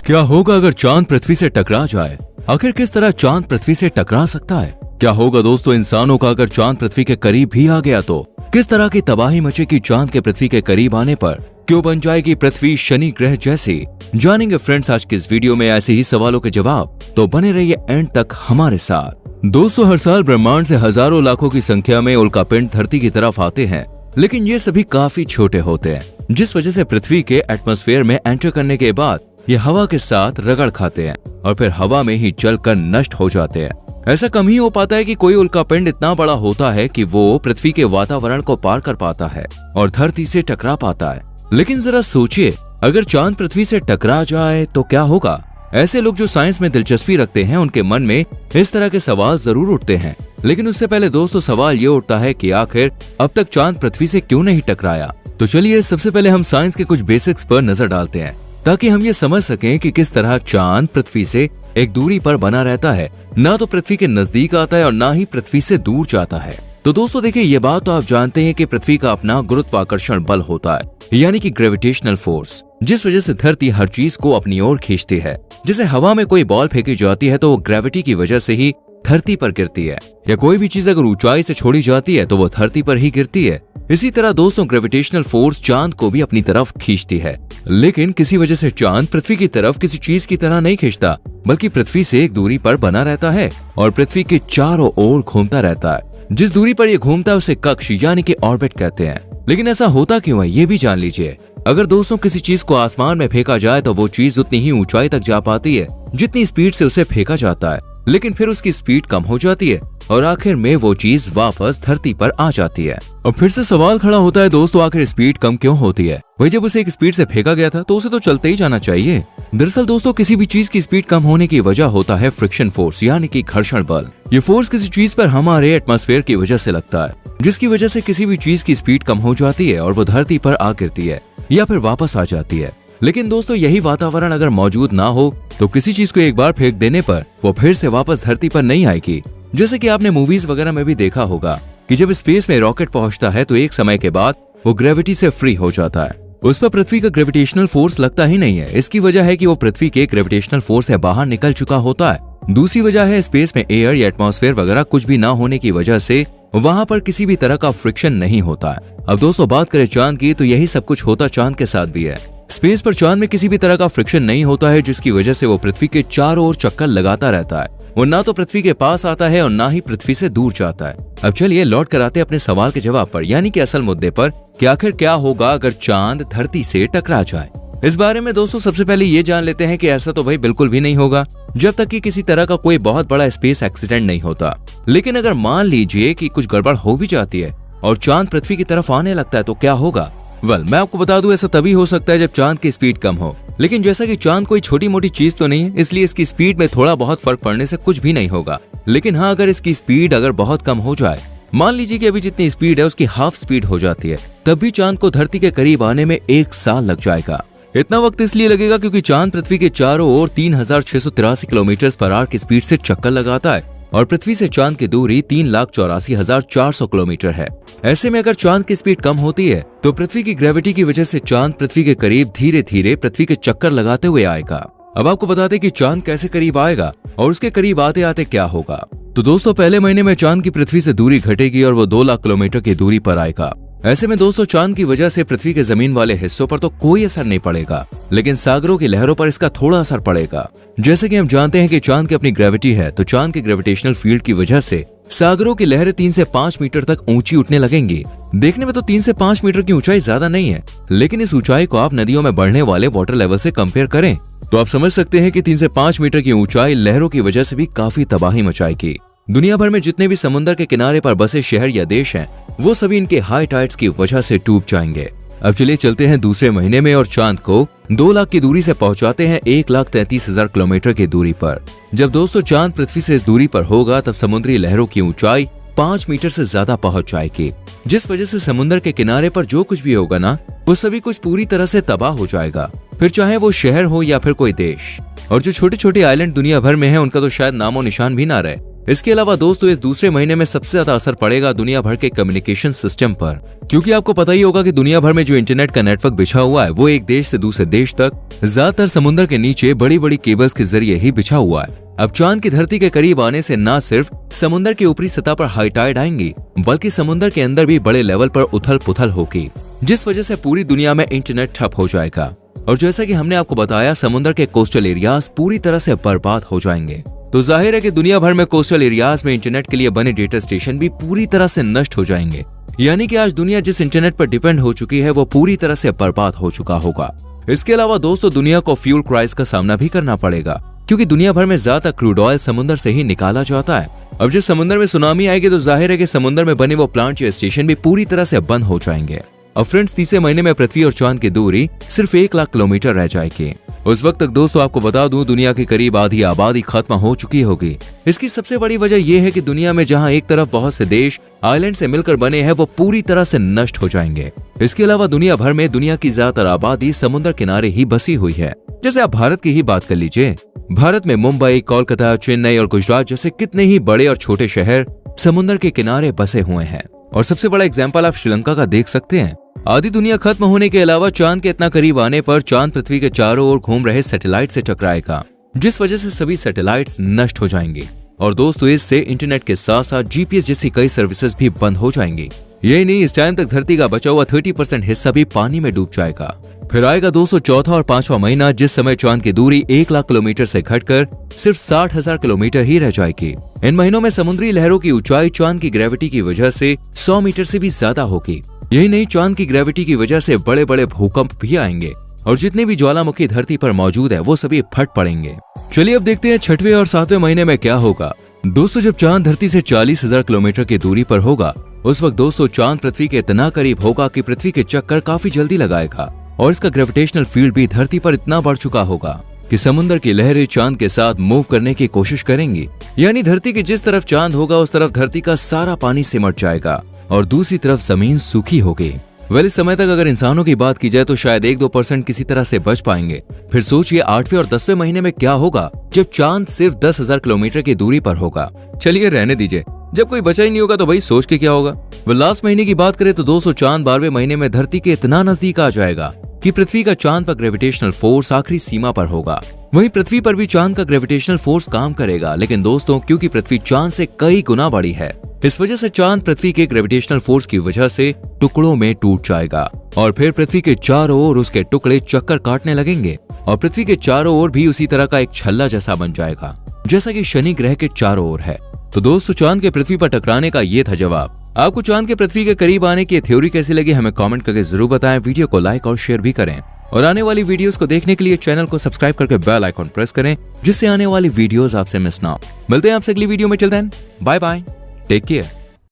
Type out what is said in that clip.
क्या होगा अगर चांद पृथ्वी से टकरा जाए? आखिर किस तरह चांद पृथ्वी से टकरा सकता है? क्या होगा दोस्तों इंसानों का अगर चांद पृथ्वी के करीब भी आ गया तो? किस तरह की तबाही मचेगी चांद के पृथ्वी के करीब आने पर? क्यों बन जाएगी पृथ्वी शनि ग्रह जैसी? जानेंगे फ्रेंड्स आज के इस वीडियो में ऐसे ही सवालों के जवाब, तो बने रहिए एंड तक हमारे साथ। दोस्तों हर साल ब्रह्मांड से हजारों लाखों की संख्या में उल्कापिंड धरती की तरफ आते हैं, लेकिन ये सभी काफी छोटे होते हैं, जिस वजह से पृथ्वी के एटमॉस्फेयर में एंटर करने के बाद ये हवा के साथ रगड़ खाते हैं और फिर हवा में ही जलकर नष्ट हो जाते हैं। ऐसा कम ही हो पाता है कि कोई उल्कापिंड इतना बड़ा होता है कि वो पृथ्वी के वातावरण को पार कर पाता है और धरती से टकरा पाता है। लेकिन जरा सोचिए, अगर चांद पृथ्वी से टकरा जाए तो क्या होगा? ऐसे लोग जो साइंस में दिलचस्पी रखते हैं उनके मन में इस तरह के सवाल जरूर उठते हैं। लेकिन उससे पहले दोस्तों सवाल ये उठता है कि आखिर अब तक चांद पृथ्वी से क्यों नहीं टकराया? तो चलिए सबसे पहले हम साइंस के कुछ बेसिक्स पर नजर डालते हैं, ताकि हम ये समझ सकें कि किस तरह चांद पृथ्वी से एक दूरी पर बना रहता है, ना तो पृथ्वी के नजदीक आता है और ना ही पृथ्वी से दूर जाता है। तो दोस्तों देखिए, ये बात तो आप जानते हैं कि पृथ्वी का अपना गुरुत्वाकर्षण बल होता है, यानी कि ग्रेविटेशनल फोर्स, जिस वजह से धरती हर चीज को अपनी ओर खींचती है। जैसे हवा में कोई बॉल फेंकी जाती है तो वो ग्रेविटी की वजह से ही धरती पर गिरती है, या कोई भी चीज अगर ऊंचाई से छोड़ी जाती है तो वो धरती पर ही गिरती है। इसी तरह दोस्तों ग्रेविटेशनल फोर्स चांद को भी अपनी तरफ खींचती है, लेकिन किसी वजह से चांद पृथ्वी की तरफ किसी चीज की तरह नहीं खींचता, बल्कि पृथ्वी से एक दूरी पर बना रहता है और पृथ्वी के चारों ओर घूमता रहता है। जिस दूरी पर ये घूमता है उसे कक्ष यानी कि ऑर्बिट कहते हैं। लेकिन ऐसा होता क्यों है ये भी जान लीजिए। अगर दोस्तों किसी चीज को आसमान में फेंका जाए तो वो चीज उतनी ही ऊंचाई तक जा पाती है जितनी स्पीड से उसे फेंका जाता है, लेकिन फिर उसकी स्पीड कम हो जाती है और आखिर में वो चीज वापस धरती पर आ जाती है। और फिर से सवाल खड़ा होता है दोस्तों, आखिर स्पीड कम क्यों होती है? वही जब उसे एक स्पीड से फेंका गया था तो उसे तो चलते ही जाना चाहिए। दरअसल दोस्तों किसी भी चीज की स्पीड कम होने की वजह होता है फ्रिक्शन फोर्स यानी कि घर्षण बल। ये फोर्स किसी चीज पर हमारे एटमॉस्फेयर की वजह से लगता है, जिसकी वजह से किसी भी चीज की स्पीड कम हो जाती है और वो धरती पर आ गिरती है या फिर वापस आ जाती है। लेकिन दोस्तों यही वातावरण अगर मौजूद ना हो तो किसी चीज को एक बार फेंक देने पर वो फिर से वापस धरती पर नहीं आएगी। जैसे कि आपने मूवीज वगैरह में भी देखा होगा कि जब स्पेस में रॉकेट पहुंचता है तो एक समय के बाद वो ग्रेविटी से फ्री हो जाता है, उस पर पृथ्वी का ग्रेविटेशनल फोर्स लगता ही नहीं है। इसकी वजह है कि वो पृथ्वी के ग्रेविटेशनल फोर्स से बाहर निकल चुका होता है। दूसरी वजह है स्पेस में एयर या एटमॉस्फेयर वगैरह कुछ भी ना होने की वजह से वहां पर किसी भी तरह का फ्रिक्शन नहीं होता है। अब दोस्तों बात करें चांद की, तो यही सब कुछ होता चांद के साथ भी है। स्पेस पर चांद में किसी भी तरह का फ्रिक्शन नहीं होता है, जिसकी वजह से वो पृथ्वी के चारों ओर चक्कर लगाता रहता है। वो ना तो पृथ्वी के पास आता है और ना ही पृथ्वी से दूर जाता है। अब चलिए लौट कर आते अपने सवाल के जवाब पर, यानी कि असल मुद्दे पर कि आखिर क्या होगा अगर चांद धरती से टकरा जाए। इस बारे में दोस्तों सबसे पहले ये जान लेते हैं कि ऐसा तो भाई बिल्कुल भी नहीं होगा जब तक कि किसी तरह का कोई बहुत बड़ा स्पेस एक्सीडेंट नहीं होता। लेकिन अगर मान लीजिए कि कुछ गड़बड़ हो भी जाती है और चांद पृथ्वी की तरफ आने लगता है तो क्या होगा? मैं आपको बता दूं ऐसा तभी हो सकता है जब चांद की स्पीड कम हो। लेकिन जैसा कि चांद कोई छोटी मोटी चीज तो नहीं है, इसलिए इसकी स्पीड में थोड़ा बहुत फर्क पड़ने से कुछ भी नहीं होगा। लेकिन हाँ, अगर इसकी स्पीड अगर बहुत कम हो जाए, मान लीजिए कि अभी जितनी स्पीड है उसकी हाफ स्पीड हो जाती है, तब भी चांद को धरती के करीब आने में 1 साल लग जाएगा। इतना वक्त इसलिए लगेगा क्योंकि चांद पृथ्वी के चारों ओर 3683 किलोमीटर पर आवर की स्पीड से चक्कर लगाता है और पृथ्वी से चांद की दूरी 3,84,400 किलोमीटर है। ऐसे में अगर चांद की स्पीड कम होती है तो पृथ्वी की ग्रेविटी की वजह से चांद पृथ्वी के करीब धीरे धीरे पृथ्वी के चक्कर लगाते हुए आएगा। अब आपको बताते कि चांद कैसे करीब आएगा और उसके करीब आते आते क्या होगा। तो दोस्तों पहले महीने में चांद की पृथ्वी से दूरी घटेगी और वो 2 लाख किलोमीटर की दूरी पर आएगा। ऐसे में दोस्तों चांद की वजह से पृथ्वी के जमीन वाले हिस्सों पर तो कोई असर नहीं पड़ेगा, लेकिन सागरों की लहरों पर इसका थोड़ा असर पड़ेगा। जैसे कि हम जानते हैं कि चांद की अपनी ग्रेविटी है, तो चांद के ग्रेविटेशनल फील्ड की वजह से सागरों की लहरें 3 से 5 मीटर तक ऊंची उठने लगेंगी। देखने में तो 3 से 5 मीटर की ऊंचाई ज्यादा नहीं है, लेकिन इस ऊंचाई को आप नदियों में बढ़ने वाले वाटर लेवल से कंपेयर करें तो आप समझ सकते हैं कि 3 से 5 मीटर की ऊंचाई लहरों की वजह से भी काफी तबाही मचाएगी। दुनिया भर में जितने भी समुद्र के किनारे पर बसे शहर या देश हैं, वो सभी इनके हाई टाइड्स की वजह से डूब जाएंगे। अब चलिए चलते हैं दूसरे महीने में और चांद को 2 लाख की दूरी से पहुंचाते हैं 1,33,000 किलोमीटर की दूरी पर। जब दोस्तों चांद पृथ्वी से इस दूरी पर होगा तब समुद्री लहरों की ऊंचाई 5 मीटर से ज्यादा पहुंच जाएगी, जिस वजह से समुद्र के किनारे पर जो कुछ भी होगा ना, वो सभी कुछ पूरी तरह से तबाह हो जाएगा, फिर चाहे वो शहर हो या फिर कोई देश। और जो छोटे छोटे आइलैंड दुनिया भर में है उनका तो शायद नामो निशान भी ना रहे। इसके अलावा दोस्तों इस दूसरे महीने में सबसे ज्यादा असर पड़ेगा दुनिया भर के कम्युनिकेशन सिस्टम पर, क्योंकि आपको पता ही होगा कि दुनिया भर में जो इंटरनेट का नेटवर्क बिछा हुआ है वो एक देश से दूसरे देश तक ज्यादातर समुद्र के नीचे बड़ी बड़ी केबल्स के जरिए ही बिछा हुआ है। अब चांद की धरती के करीब आने से न सिर्फ समुद्र की ऊपरी सतह पर हाई टाइड आएंगी, बल्कि समुद्र के अंदर भी बड़े लेवल पर उथल पुथल होगी, जिस वजह से पूरी दुनिया में इंटरनेट ठप हो जाएगा। और जैसा कि हमने आपको बताया, समुद्र के कोस्टल एरियाज पूरी तरह से बर्बाद हो जाएंगे। तो जाहिर है कि दुनिया भर में कोस्टल एरियाज में इंटरनेट के लिए बने डेटा स्टेशन भी पूरी तरह से नष्ट हो जाएंगे। यानी कि आज दुनिया जिस इंटरनेट पर डिपेंड हो चुकी है वो पूरी तरह से बर्बाद हो चुका होगा। इसके अलावा दोस्तों दुनिया को फ्यूल क्राइसिस का सामना भी करना पड़ेगा, क्योंकि दुनिया भर में ज्यादा क्रूड ऑयल समुद्र से ही निकाला जाता है। अब जब समुद्र में सुनामी आएगी तो जाहिर है कि समुद्र में बने वो प्लांट या स्टेशन भी पूरी तरह से बंद हो जाएंगे। अब फ्रेंड्स, तीसरे महीने में पृथ्वी और चांद की दूरी सिर्फ 1 लाख किलोमीटर रह जाएगी। उस वक्त तक दोस्तों आपको बता दूं, दुनिया की करीब आधी आबादी खत्म हो चुकी होगी। इसकी सबसे बड़ी वजह यह है कि दुनिया में जहां एक तरफ बहुत से देश आइलैंड से मिलकर बने हैं वो पूरी तरह से नष्ट हो जाएंगे। इसके अलावा दुनिया भर में दुनिया की ज्यादातर आबादी समुद्र किनारे ही बसी हुई है। जैसे आप भारत की ही बात कर लीजिए, भारत में मुंबई, कोलकाता, चेन्नई और गुजरात जैसे कितने ही बड़े और छोटे शहर समुद्र के किनारे बसे हुए हैं। और सबसे बड़ा एग्जाम्पल आप श्रीलंका का देख सकते हैं। आधी दुनिया खत्म होने के अलावा चांद के इतना करीब आने पर चांद पृथ्वी के चारों ओर घूम रहे सैटेलाइट से टकराएगा, जिस वजह से सभी सैटेलाइट्स नष्ट हो जाएंगे। और दोस्तों इससे इंटरनेट के साथ साथ जीपीएस जैसी कई सर्विसेज भी बंद हो जाएंगी। यही नहीं, इस टाइम तक धरती का बचा हुआ 30% हिस्सा भी पानी में डूब जाएगा। फिर आएगा दोस्तों चौथा और पांचवा महीना, जिस समय चांद की दूरी 1 लाख किलोमीटर से घटकर सिर्फ 60,000 किलोमीटर ही रह जाएगी। इन महीनों में समुद्री लहरों की ऊंचाई चांद की ग्रेविटी की वजह से 100 मीटर से भी ज्यादा होगी। यही नहीं, चांद की ग्रेविटी की वजह से बड़े बड़े भूकंप भी आएंगे और जितने भी ज्वालामुखी धरती पर मौजूद है वो सभी फट पड़ेंगे। चलिए अब देखते हैं छठवें और सातवें महीने में क्या होगा। दोस्तों जब चांद धरती से 40,000 किलोमीटर की दूरी पर होगा, उस वक्त दोस्तों चांद पृथ्वी के इतना करीब होगा कि पृथ्वी के चक्कर काफी जल्दी लगाएगा और इसका ग्रेविटेशनल फील्ड भी धरती पर इतना बढ़ चुका होगा कि समुद्र की लहरें चांद के साथ मूव करने की कोशिश करेंगी। यानी धरती के जिस तरफ चांद होगा उस तरफ धरती का सारा पानी सिमट जाएगा और दूसरी तरफ जमीन सूखी होगी। इस समय तक अगर इंसानों की बात की जाए तो शायद 1-2% किसी तरह से बच पाएंगे। फिर सोचिए 8वें और 10वें महीने में क्या होगा जब चांद सिर्फ 10,000 किलोमीटर की दूरी पर होगा। चलिए रहने दीजिए, जब कोई बचा ही नहीं होगा तो भाई सोच के क्या होगा। लास्ट महीने की बात करें तो दोस्तों चांद 12वें महीने में धरती के इतना नजदीक आ जाएगा कि पृथ्वी का चांद पर ग्रेविटेशनल फोर्स आखिरी सीमा पर होगा। वहीं पृथ्वी पर भी चांद का ग्रेविटेशनल फोर्स काम करेगा, लेकिन दोस्तों क्योंकि पृथ्वी चांद से कई गुना बड़ी है, इस वजह से चांद पृथ्वी के ग्रेविटेशनल फोर्स की वजह से टुकड़ों में टूट जाएगा और फिर पृथ्वी के चारों ओर उसके टुकड़े चक्कर काटने लगेंगे और पृथ्वी के चारों ओर भी उसी तरह का एक छल्ला जैसा बन जाएगा, जैसा कि शनि ग्रह के चारों ओर है। तो दोस्तों चांद के पृथ्वी पर टकराने का ये था जवाब। आपको चांद के पृथ्वी के करीब आने की थ्योरी कैसी लगी हमें कमेंट करके जरूर बताएं। वीडियो को लाइक और शेयर भी करें और आने वाली वीडियोस को देखने के लिए चैनल को सब्सक्राइब करके बेल आइकॉन प्रेस करें, जिससे आने वाली वीडियोस आपसे मिस ना हो। मिलते हैं आपसे अगली वीडियो में, till then bye bye, take care.